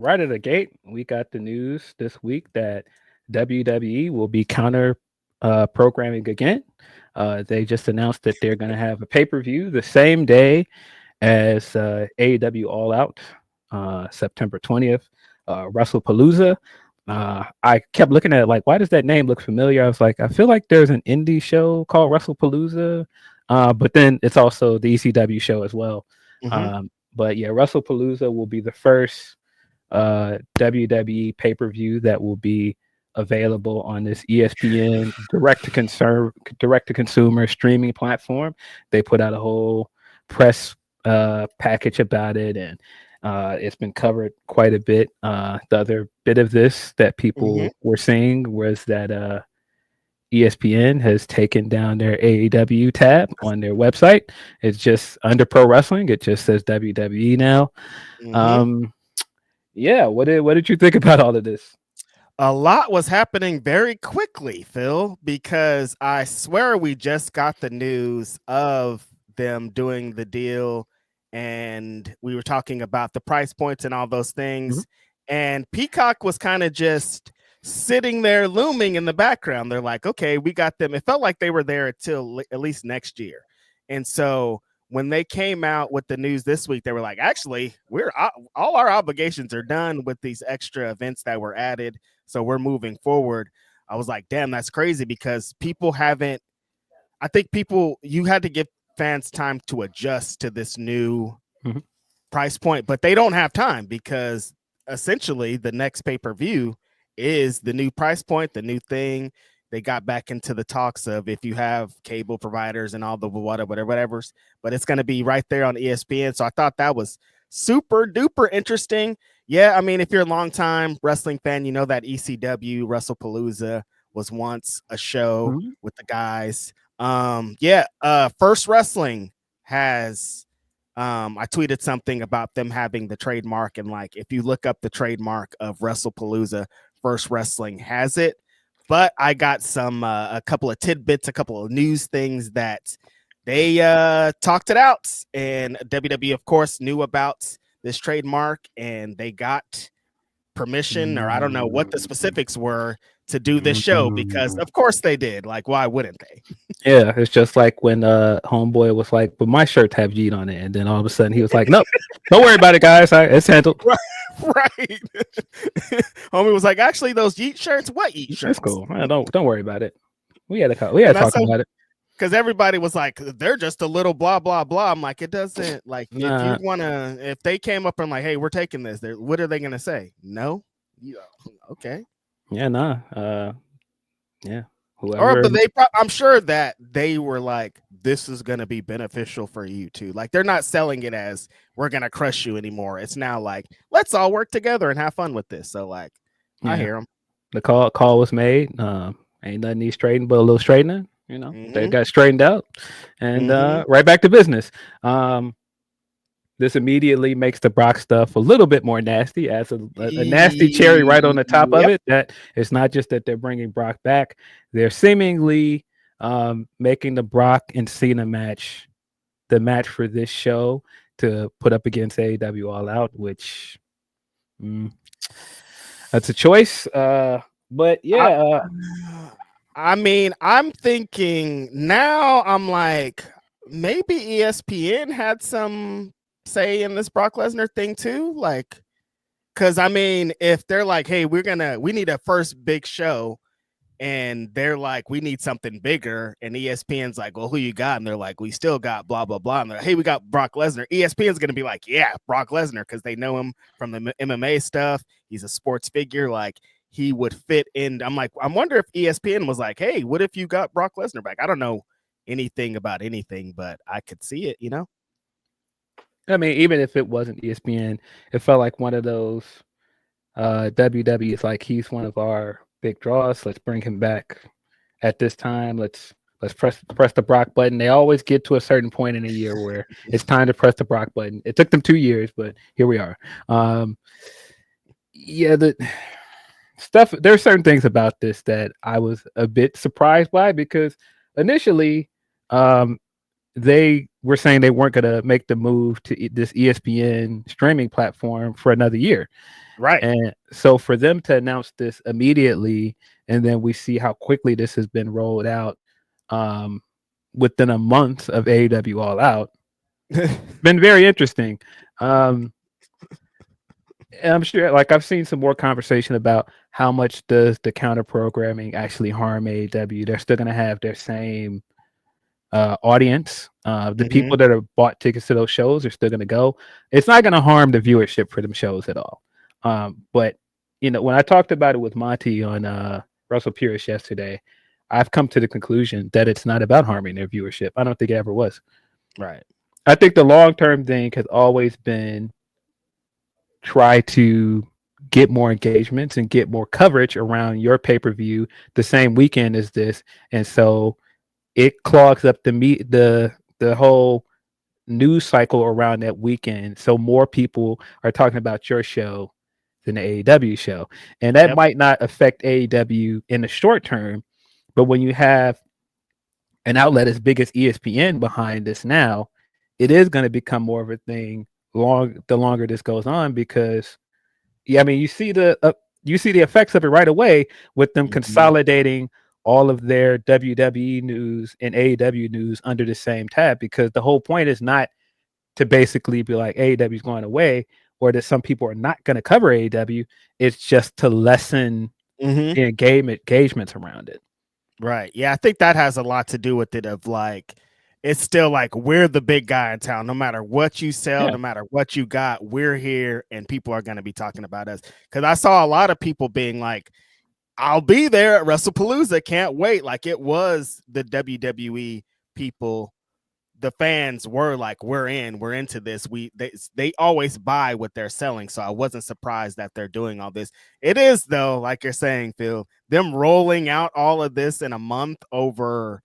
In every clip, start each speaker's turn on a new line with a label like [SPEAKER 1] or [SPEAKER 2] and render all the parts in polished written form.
[SPEAKER 1] Right at the gate, we got the news this week that WWE will be counter programming again. They just announced that they're going to have a pay per view the same day as AEW All Out, September 20th, Wrestlepalooza. I kept looking at it like, why does that name look familiar? I was like, I feel like there's an indie show called Wrestlepalooza, but then it's also the ECW show as well.
[SPEAKER 2] Hmm.
[SPEAKER 1] But yeah, Wrestlepalooza will be the first WWE pay per view that will be available on this ESPN direct to consumer streaming platform. They put out a whole press package about it, and it's been covered quite a bit. The other bit of this that
[SPEAKER 2] Hmm.
[SPEAKER 1] people were saying was that ESPN has taken down their AEW tab on their website. It's just under pro wrestling. It just says WWE now.
[SPEAKER 2] Hmm.
[SPEAKER 1] Um, yeah, what did you think about all of this?
[SPEAKER 2] A lot was happening very quickly, Phil, because I swear we just got the news of them doing the deal and we were talking about the price points and all those
[SPEAKER 1] Mhm.
[SPEAKER 2] things. And Peacock was kind of just sitting there looming in the background. They're like, okay, we got them. It felt like they were there until at least next year. And so when they came out with the news this week, they were like, actually, we're all our obligations are done with these extra events that were added, so we're moving forward. I was like, damn, that's crazy because people haven't, I think people, you had to give fans time to adjust to this new
[SPEAKER 1] Mhm.
[SPEAKER 2] price point, but they don't have time because essentially the next pay per view is the new price point, the new thing. They got back into the talks of if you have cable providers and all the whatever's, but it's going to be right there on ESPN. So I thought that was super duper interesting. Yeah, I mean, if you're a long time wrestling fan, you know that ECW Wrestlepalooza was once a show
[SPEAKER 1] Mhm.
[SPEAKER 2] with the guys. First Wrestling has I tweeted something about them having the trademark, and like if you look up the trademark of Wrestlepalooza, First Wrestling has it. But I got some a couple of tidbits, a couple of news things that they talked it out, and WWE, of course, knew about this trademark, and they got permission, or I don't know what the specifics were, to do this show because, of course, they did. Like, why wouldn't they?
[SPEAKER 1] Yeah, it's just like when homeboy was like, "But my shirts have Jeet on it," and then all of a sudden he was like, "Nope, don't worry about it, guys. It's handled.
[SPEAKER 2] Right. Right. Homie was like, actually, those Yeet shirts, what Yeet
[SPEAKER 1] It's
[SPEAKER 2] shirts?
[SPEAKER 1] cool. Don't worry about it. We had
[SPEAKER 2] And
[SPEAKER 1] to
[SPEAKER 2] that's
[SPEAKER 1] talk
[SPEAKER 2] so
[SPEAKER 1] about it.
[SPEAKER 2] because everybody was like, they're just a little blah blah blah. I'm like, it doesn't, like, if you
[SPEAKER 1] Nah,
[SPEAKER 2] wanna, if they came up and like, hey, we're taking this, what are they gonna say? No. Yeah. Okay.
[SPEAKER 1] yeah, nah. Yeah,
[SPEAKER 2] Or
[SPEAKER 1] whoever.
[SPEAKER 2] but I'm sure that they were like, this is gonna be beneficial for you too. Like, they're not selling it as we're gonna crush you anymore. It's now like, let's all work together and have fun with this. So like, I
[SPEAKER 1] Yeah,
[SPEAKER 2] hear them.
[SPEAKER 1] the call was made. Ain't nothing needs straightened but a little straightening. They
[SPEAKER 2] Mm-hmm.
[SPEAKER 1] got straightened out, and
[SPEAKER 2] Mm-hmm.
[SPEAKER 1] right back to business. This immediately makes the Brock stuff a little bit more nasty, as a nasty cherry right on the top of
[SPEAKER 2] Yep.
[SPEAKER 1] it. That it's not just that they're bringing Brock back; they're seemingly making the Brock and Cena match the match for this show to put up against AEW All Out, which mm, that's a choice. But
[SPEAKER 2] I,
[SPEAKER 1] yeah,
[SPEAKER 2] I mean, I'm thinking now, I'm like, maybe ESPN had some say in this Brock Lesnar thing too. Like, because I mean, if they're like, hey, we need a first big show, and they're like, we need something bigger, and ESPN's like, well, who you got? And they're like, we still got blah blah blah, and they're like, hey, we got Brock Lesnar. ESPN's gonna be like, yeah, Brock Lesnar, because they know him from the MMA stuff. He's a sports figure, like he would fit in. I'm like, I wonder if ESPN was like, hey, what if you got Brock Lesnar back? I don't know anything about anything, but I could see it, you know.
[SPEAKER 1] I mean, even if it wasn't ESPN, it felt like one of those WWE is like he's one of our big draws. Let's bring him back at this time. Let's press the Brock button. They always get to a certain point in a year where it's time to press the Brock button. It took them 2 years, but here we are. Yeah, the stuff. There are certain things about this that I was a bit surprised by because initially, um, they were saying they weren't going to make the move to this ESPN streaming platform for another year.
[SPEAKER 2] Right.
[SPEAKER 1] And so for them to announce this immediately, and then we see how quickly this has been rolled out um, within a month of AEW All Out, been very interesting. Um, and I'm sure, like I've seen some more conversation about how much does the counter programming actually harm AEW. They're still going to have their same audience. The
[SPEAKER 2] Mhm.
[SPEAKER 1] people that have bought tickets to those shows are still going to go. It's not going to harm the viewership for them shows at all. But when I talked about it with Monty on Russell Pierce yesterday, I've come to the conclusion that it's not about harming their viewership. I don't think it ever was.
[SPEAKER 2] Right.
[SPEAKER 1] I think the long term thing has always been try to get more engagements and get more coverage around your pay per view the same weekend as this, and so it clogs up the whole news cycle around that weekend. So more people are talking about your show than the AEW show. And that
[SPEAKER 2] Yep.
[SPEAKER 1] might not affect AEW in the short term, but when you have an outlet as big as ESPN behind this now, it is going to become more of a thing the longer this goes on because yeah, I mean you see the effects of it right away with them
[SPEAKER 2] Mhm.
[SPEAKER 1] consolidating all of their WWE news and AEW news under the same tab because the whole point is not to basically be like AEW is going away or that some people are not going to cover AEW. It's just to lessen
[SPEAKER 2] Mhm.
[SPEAKER 1] the engagements around it.
[SPEAKER 2] Right. Yeah, I think that has a lot to do with it of like it's still like we're the big guy in town. No matter what you sell,
[SPEAKER 1] Yeah.
[SPEAKER 2] no matter what you got, we're here and people are going to be talking about us. Cuz I saw a lot of people being like I'll be there at Wrestlepalooza. Can't wait. Like it was the WWE people, the fans were like, we're into this. They always buy what they're selling. So I wasn't surprised that they're doing all this. It is though, like you're saying, Phil, them rolling out all of this in a month over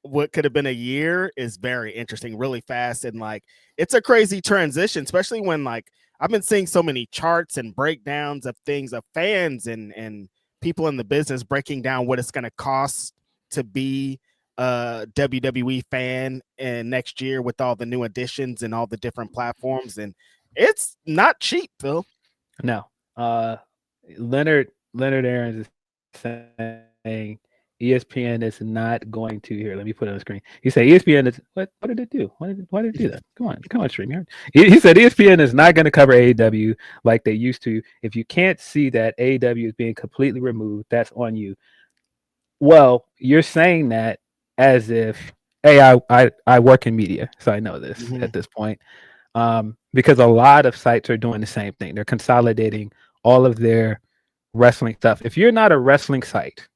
[SPEAKER 2] what could have been a year is very interesting, really fast. And like it's a crazy transition, especially when like I've been seeing so many charts and breakdowns of things of fans and people in the business breaking down what it's going to cost to be a WWE fan and next year with all the new additions and all the different platforms. And it's not cheap, Phil.
[SPEAKER 1] No. Leonard Aarons is saying ESPN is not going to here. Let me put it on the screen. He said ESPN is what did it do? Why did it do that? Come on, stream here. He said ESPN is not going to cover AEW like they used to. If you can't see that AEW is being completely removed, that's on you. Well, you're saying that as if hey, I work in media, so I know this
[SPEAKER 2] Mm-hmm.
[SPEAKER 1] at this point. Because a lot of sites are doing the same thing. They're consolidating all of their wrestling stuff. If you're not a wrestling site,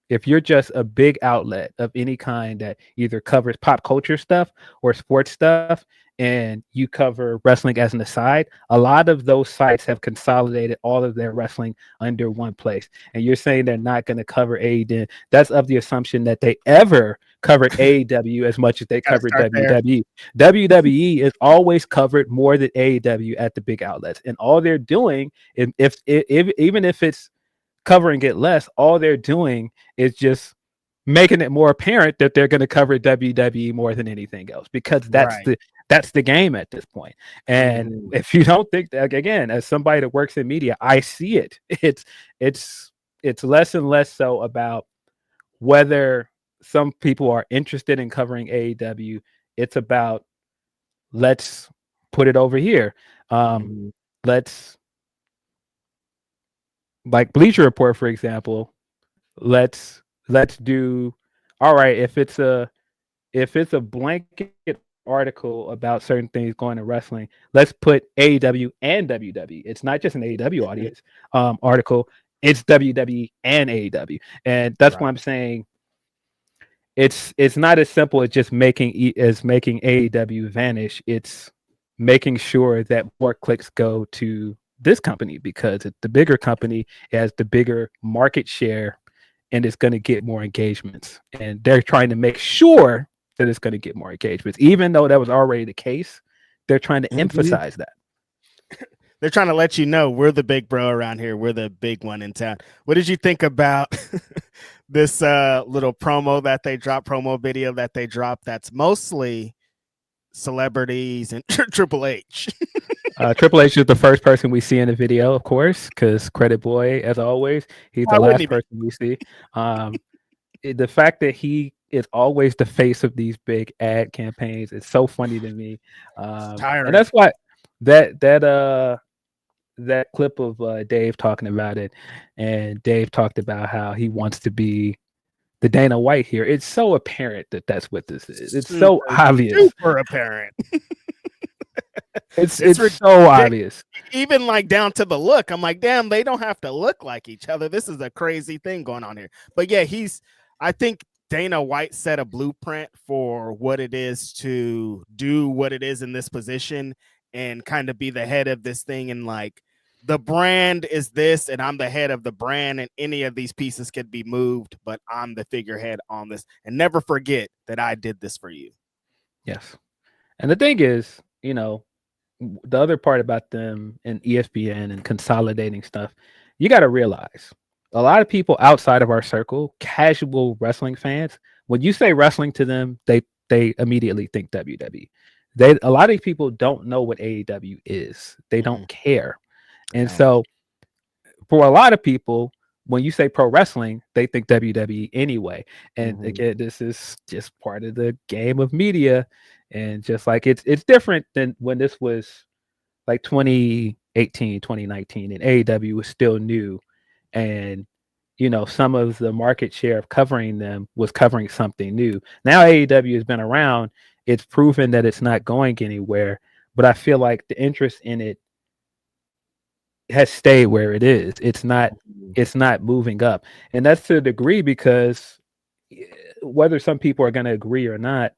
[SPEAKER 1] if you're just a big outlet of any kind that either covers pop culture stuff or sports stuff and you cover wrestling as an aside, a lot of those sites have consolidated all of their wrestling under one place. And you're saying they're not going to cover AEW. That's of the assumption that they ever covered AEW as much as they
[SPEAKER 2] Got to
[SPEAKER 1] covered
[SPEAKER 2] start there.
[SPEAKER 1] WWE. WWE is always covered more than AEW at the big outlets. And all they're doing, if even if it's covering it less, all they're doing is just making it more apparent that they're going to cover WWE more than anything else because
[SPEAKER 2] Right.
[SPEAKER 1] that's the game at this point. And
[SPEAKER 2] Mm-hmm.
[SPEAKER 1] if you don't think that, again, as somebody that works in media, I see it. It's it's less and less so about whether some people are interested in covering AEW. It's about let's put it over here. Um,
[SPEAKER 2] Mm-hmm.
[SPEAKER 1] let's like Bleacher Report, for example, let's do all right if it's a blanket article about certain things going to wrestling, let's put AEW and WWE. It's not just an AEW audience article, it's WWE and AEW. And that's why
[SPEAKER 2] Right.
[SPEAKER 1] I'm saying it's not as simple as just making AEW vanish. It's making sure that more clicks go to this company because it's the bigger company, it has the bigger market share and it's going to get more engagements. And they're trying to make sure that it's going to get more engagements, even though that was already the case. They're trying to
[SPEAKER 2] Mm-hmm.
[SPEAKER 1] emphasize that.
[SPEAKER 2] They're trying to let you know we're the big bro around here. We're the big one in town. What did you think about this little promo video that they dropped that's mostly celebrities and Triple H.
[SPEAKER 1] Triple H is the first person we see in the video, of course, because Credit Boy, as always, he's the
[SPEAKER 2] Why wouldn't
[SPEAKER 1] last
[SPEAKER 2] he be?
[SPEAKER 1] person we see. The fact that he is always the face of these big ad campaigns is so funny to me, and
[SPEAKER 2] Tiring.
[SPEAKER 1] that's why that clip of Dave talking about it, and Dave talked about how he wants to be the Dana White here. It's so apparent that that's what this is. It's so obvious.
[SPEAKER 2] Super apparent.
[SPEAKER 1] It's
[SPEAKER 2] ridiculous.
[SPEAKER 1] so obvious.
[SPEAKER 2] Even like down to the look. I'm like, damn, they don't have to look like each other. This is a crazy thing going on here. But yeah, I think Dana White set a blueprint for what it is to do what it is in this position and kind of be the head of this thing. And like, the brand is this, and I'm the head of the brand, and any of these pieces could be moved, but I'm the figurehead on this. And never forget that I did this for you.
[SPEAKER 1] Yes. And the thing is, you know, the other part about them and ESPN and consolidating stuff, you got to realize a lot of people outside of our circle, casual wrestling fans, when you say wrestling to them, they immediately think WWE. A lot of people don't know what AEW is. They don't care. And so for a lot of people, when you say pro wrestling, they think WWE anyway. And again, this is just part of the game of media. And just like it's different than when this was like 2018, 2019, and AEW was still new. And you know, some of the market share of covering them was covering something new. Now AEW has been around. It's proven that it's not going anywhere. But I feel like the interest in it has stayed where it is. It's not moving up. And that's to a degree because whether some people are going to agree or not,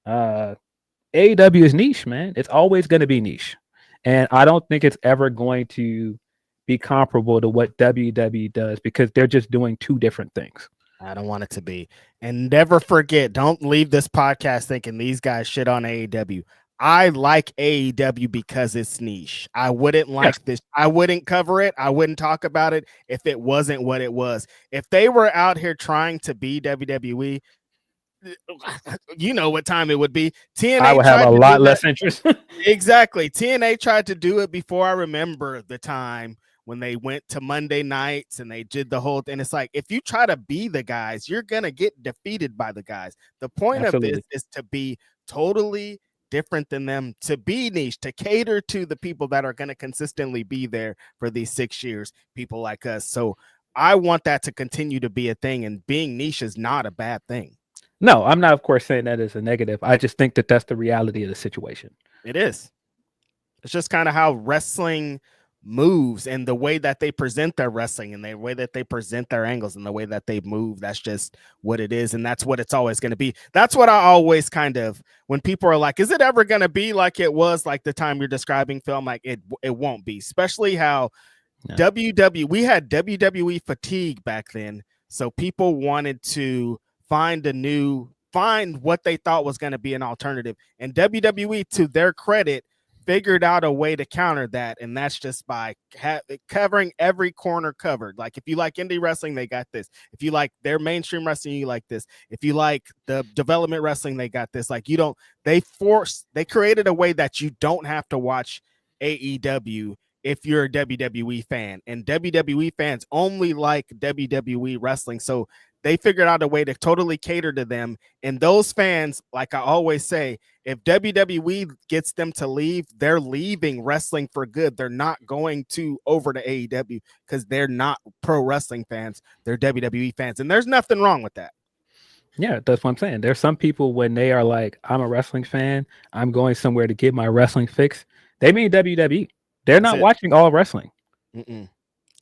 [SPEAKER 1] AEW is niche, man. It's always going to be niche. And I don't think it's ever going to be comparable to what WWE does because they're just doing two different things.
[SPEAKER 2] I don't want it to be. And never forget, don't leave this podcast thinking these guys shit on AEW. I like AEW because it's niche. I wouldn't like this. I wouldn't cover it. I wouldn't talk about it if it wasn't what it was. If they were out here trying to be WWE, you know what time it would be. TNA
[SPEAKER 1] I would have a lot less interest.
[SPEAKER 2] Exactly. TNA tried to do it before I remember the time when they went to Monday nights and they did the whole thing. It's like, if you try to be the guys, you're going to get defeated by the guys. The point of this is to be totally different than them, to be niche, to cater to the people that are going to consistently be there for these 6 years, people like us. So I want that to continue to be a thing, and being niche is not a bad thing.
[SPEAKER 1] No, I'm not, of course, saying that as a negative. I just think that that's the reality of the situation.
[SPEAKER 2] It is. It's just kind of how wrestling moves and the way that they present their wrestling and the way that they present their angles and the way that they move. That's just what it is. And that's what it's always going to be. That's what I always kind of, when people are like, is it ever going to be like it was like the time you're describing, Phil? I'm like, it won't be, especially how we had WWE fatigue back then. So people wanted to find what they thought was going to be an alternative. And WWE, to their credit, figured out a way to counter that, and that's just by covering every corner covered. Like, if you like indie wrestling, they got this. If you like their mainstream wrestling, you like this. If you like the development wrestling, they got this. Like, they created a way that you don't have to watch AEW if you're a WWE fan, and WWE fans only like WWE wrestling. So they figured out a way to totally cater to them. And those fans, like I always say, if WWE gets them to leave, they're leaving wrestling for good. They're not going over to AEW because they're not pro wrestling fans. They're WWE fans. And there's nothing wrong with that.
[SPEAKER 1] Yeah, that's what I'm saying. There's some people when they are like, I'm a wrestling fan, I'm going somewhere to get my wrestling fix. They mean WWE. They're not watching all wrestling.
[SPEAKER 2] They're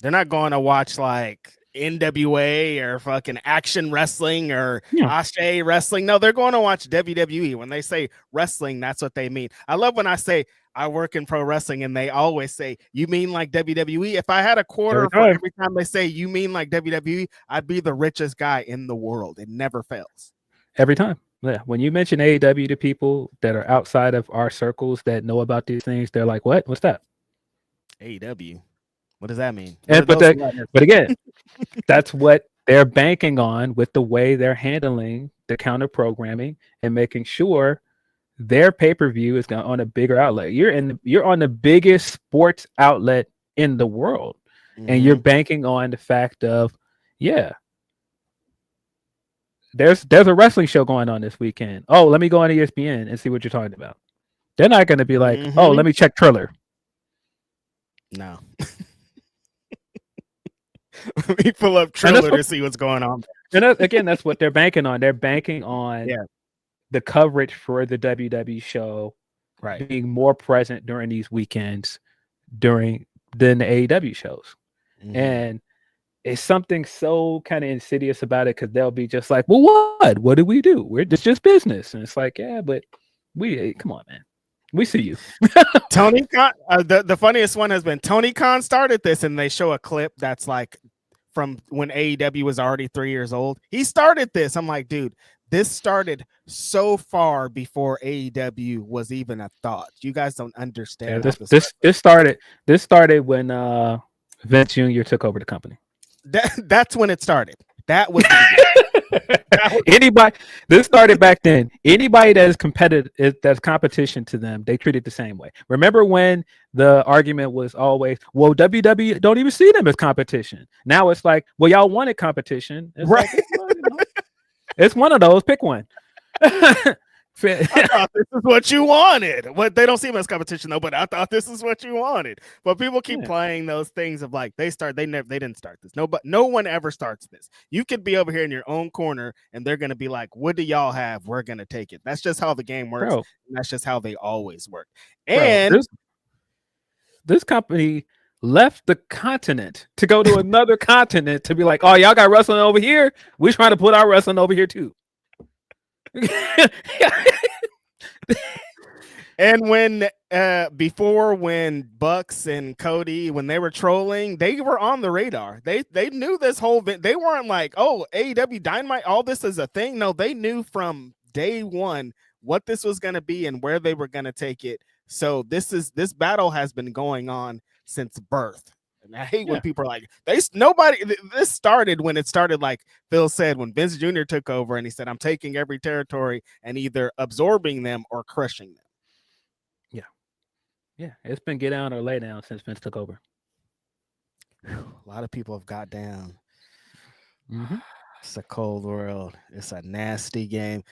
[SPEAKER 2] not going to watch like NWA or fucking Action Wrestling or Ashe Wrestling. No, they're going to watch WWE. When they say wrestling, that's what they mean. I love when I say I work in pro wrestling and they always say, you mean like WWE? If I had a quarter for every time they say you mean like WWE, I'd be the richest guy in the world. It never fails.
[SPEAKER 1] Every time. Yeah. When you mention AEW to people that are outside of our circles that know about these things, they're like, what? What's that?
[SPEAKER 2] AEW. What does that mean?
[SPEAKER 1] But again, that's what they're banking on with the way they're handling the counter programming and making sure their pay-per-view is on a bigger outlet. You're on the biggest sports outlet in the world, and you're banking on the fact of, yeah, there's a wrestling show going on this weekend. Oh, let me go on ESPN and see what you're talking about. They're not going to be like, oh, let me check Triller.
[SPEAKER 2] No. Let me pull up Triller to see what's going on.
[SPEAKER 1] And again, that's what they're banking on. They're banking on the coverage for the WWE show being more present during these weekends than the AEW shows. And it's something so kind of insidious about it, because they'll be just like, well, what do we do? It's just business. And it's like, yeah, but come on, man. We see you.
[SPEAKER 2] Tony Khan, the funniest one has been Tony Khan started this, and they show a clip that's like from when AEW was already 3 years old. He started this. I'm like, dude, this started so far before AEW was even a thought. You guys don't understand.
[SPEAKER 1] This started when Vince Jr. took over the company.
[SPEAKER 2] That's when it started. That was
[SPEAKER 1] this started back then. Anybody that is competitive, that's competition to them, they treat it the same way. Remember when the argument was always, well, WWE don't even see them as competition. Now it's like, well, y'all wanted competition. It's
[SPEAKER 2] right.
[SPEAKER 1] Like, it's one of those. Pick one.
[SPEAKER 2] I thought this is what you wanted. What they don't see them as competition though, but I thought this is what you wanted. But people keep playing those things of like they didn't start this. No one ever starts this. You could be over here in your own corner and they're gonna be like, what do y'all have? We're gonna take it. That's just how the game works. And that's just how they always work. And
[SPEAKER 1] this company left the continent to go to another continent to be like, oh, y'all got wrestling over here. We're trying to put our wrestling over here too.
[SPEAKER 2] And when when Bucks and Cody, when they were trolling, they were on the radar. They knew this whole they weren't like, oh, AEW Dynamite, all this is a thing. No, they knew from day one what this was going to be and where they were going to take it. So this battle has been going on since birth. And I hate when people are like, this started when it started, like Phil said, when Vince Jr. took over and he said, I'm taking every territory and either absorbing them or crushing them.
[SPEAKER 1] Yeah, it's been get down or lay down since Vince took over.
[SPEAKER 2] A lot of people have got down. It's a cold world. It's a nasty game.